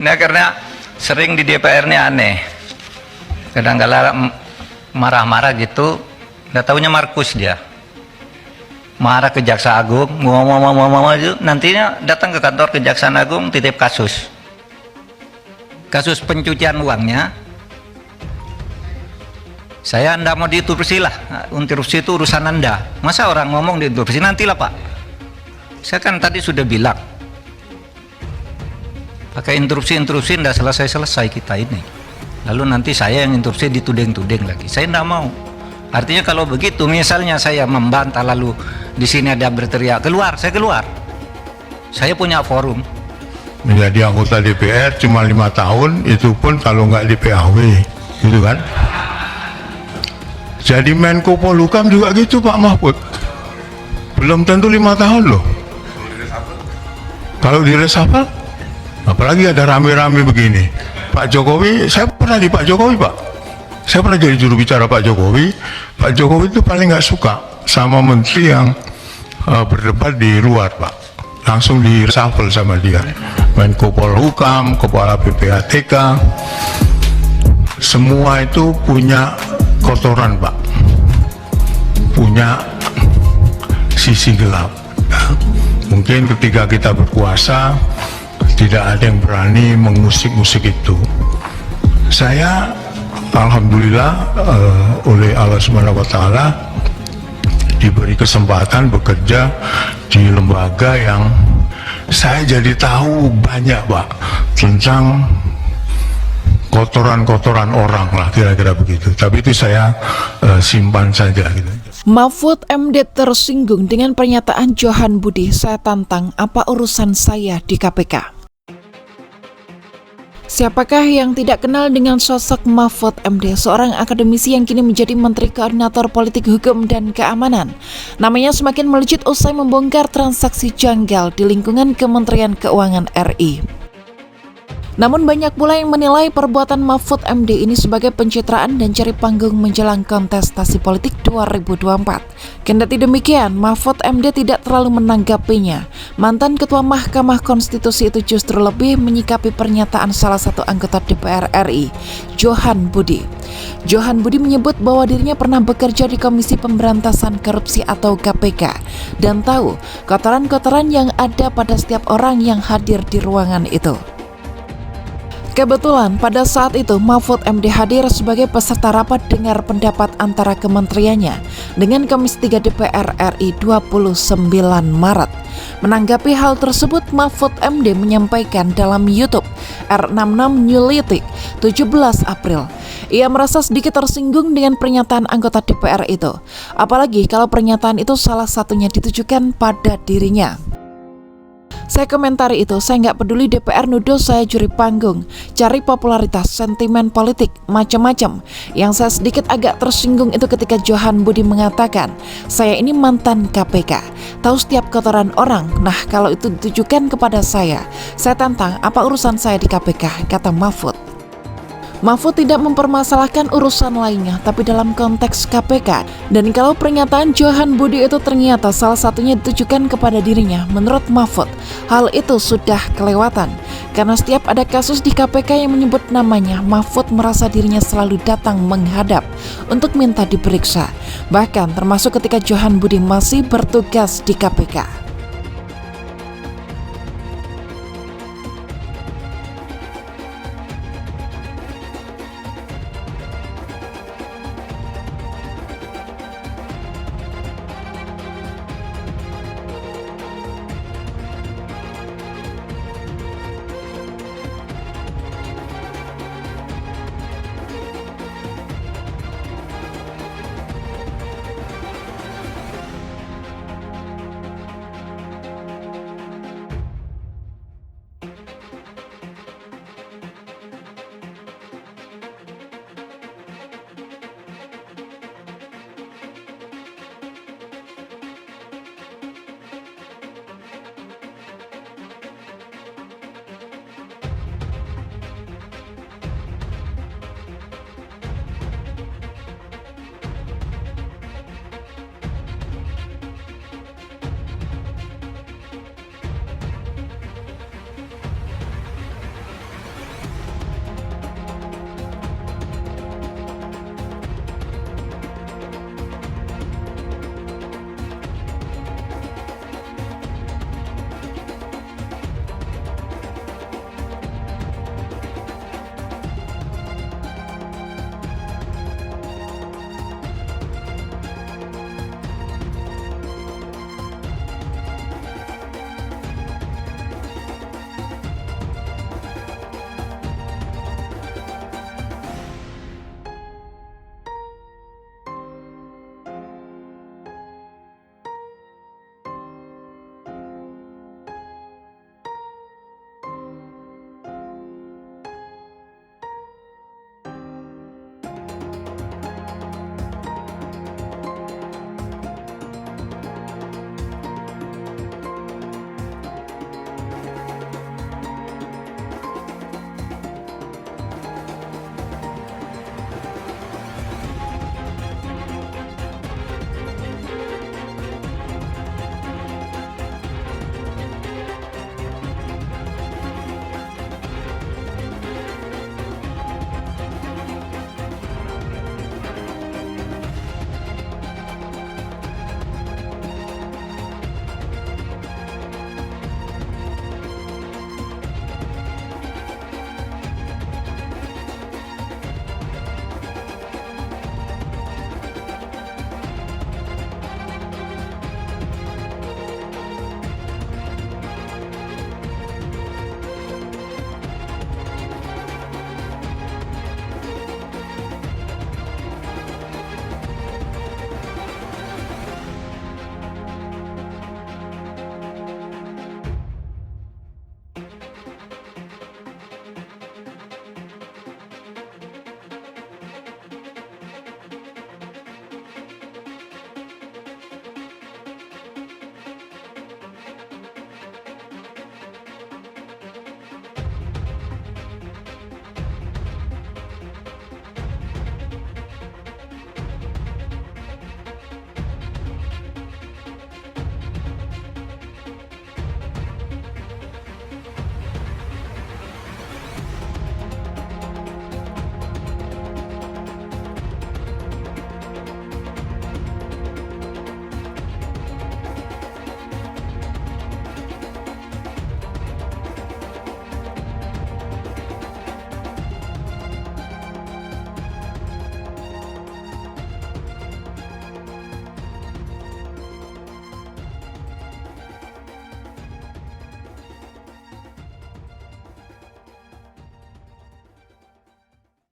Nah, karena sering di DPR ini aneh. Kadang-kadang marah-marah gitu, nggak taunya Markus dia. Marah ke Jaksa Agung, ngomong nantinya datang ke kantor Kejaksaan Agung titip kasus. Kasus pencucian uangnya. Saya Anda mau diinterupsi lah, interupsi itu urusan Anda. Masa orang ngomong diinterupsi, nantilah Pak. Saya kan tadi sudah bilang, pakai interupsi tidak selesai kita ini. Lalu nanti saya yang interupsi dituding-tuding lagi. Saya tidak mau. Artinya kalau begitu, misalnya saya membantah lalu di sini ada berteriak keluar, saya keluar. Saya punya forum. Menjadi anggota DPR cuma 5 tahun, itu pun kalau nggak di PAW, gitu kan? Jadi Menko Polhukam juga gitu Pak Mahfud. Belum tentu 5 tahun loh. Kalau di reshuffle, apalagi ada rame-rame begini. Pak Jokowi, saya pernah di Pak Jokowi Pak. Saya pernah jadi juru bicara Pak Jokowi. Pak Jokowi itu paling nggak suka sama menteri yang berdebat di luar Pak. Langsung di reshuffle sama dia. Menko Polhukam, Kepala PPATK, semua itu punya kotoran Pak, punya sisi gelap. Mungkin ketika kita berkuasa tidak ada yang berani mengusik-usik itu. Saya alhamdulillah oleh Allah SWT diberi kesempatan bekerja di lembaga yang saya jadi tahu banyak Pak tentang kotoran-kotoran orang lah, kira-kira begitu. Tapi itu saya simpan saja gitu. Mahfud MD tersinggung dengan pernyataan Johan Budi, "Saya tantang, apa urusan saya di KPK?" Siapakah yang tidak kenal dengan sosok Mahfud MD, seorang akademisi yang kini menjadi Menteri Koordinator Politik Hukum dan Keamanan. Namanya semakin melejit usai membongkar transaksi janggal di lingkungan Kementerian Keuangan RI. Namun banyak pula yang menilai perbuatan Mahfud MD ini sebagai pencitraan dan cari panggung menjelang kontestasi politik 2024. Kendati demikian, Mahfud MD tidak terlalu menanggapinya. Mantan Ketua Mahkamah Konstitusi itu justru lebih menyikapi pernyataan salah satu anggota DPR RI, Johan Budi. Johan Budi menyebut bahwa dirinya pernah bekerja di Komisi Pemberantasan Korupsi atau KPK dan tahu kotoran-kotoran yang ada pada setiap orang yang hadir di ruangan itu. Kebetulan pada saat itu Mahfud MD hadir sebagai peserta rapat dengar pendapat antara kementeriannya dengan Komisi 3 DPR RI 29 Maret. Menanggapi hal tersebut, Mahfud MD menyampaikan dalam YouTube R66 Newsletter 17 April. Ia merasa sedikit tersinggung dengan pernyataan anggota DPR itu, apalagi kalau pernyataan itu salah satunya ditujukan pada dirinya. Saya komentari itu, saya nggak peduli DPR nuduh saya juri panggung, cari popularitas, sentimen politik, macam-macam. Yang saya sedikit agak tersinggung itu ketika Johan Budi mengatakan, saya ini mantan KPK, tahu setiap kotoran orang. Nah, kalau itu ditujukan kepada saya tantang, apa urusan saya di KPK, kata Mahfud. Mahfud tidak mempermasalahkan urusan lainnya, tapi dalam konteks KPK. Dan kalau pernyataan Johan Budi itu ternyata salah satunya ditujukan kepada dirinya, menurut Mahfud, hal itu sudah kelewatan. Karena setiap ada kasus di KPK yang menyebut namanya, Mahfud merasa dirinya selalu datang menghadap untuk minta diperiksa. Bahkan termasuk ketika Johan Budi masih bertugas di KPK.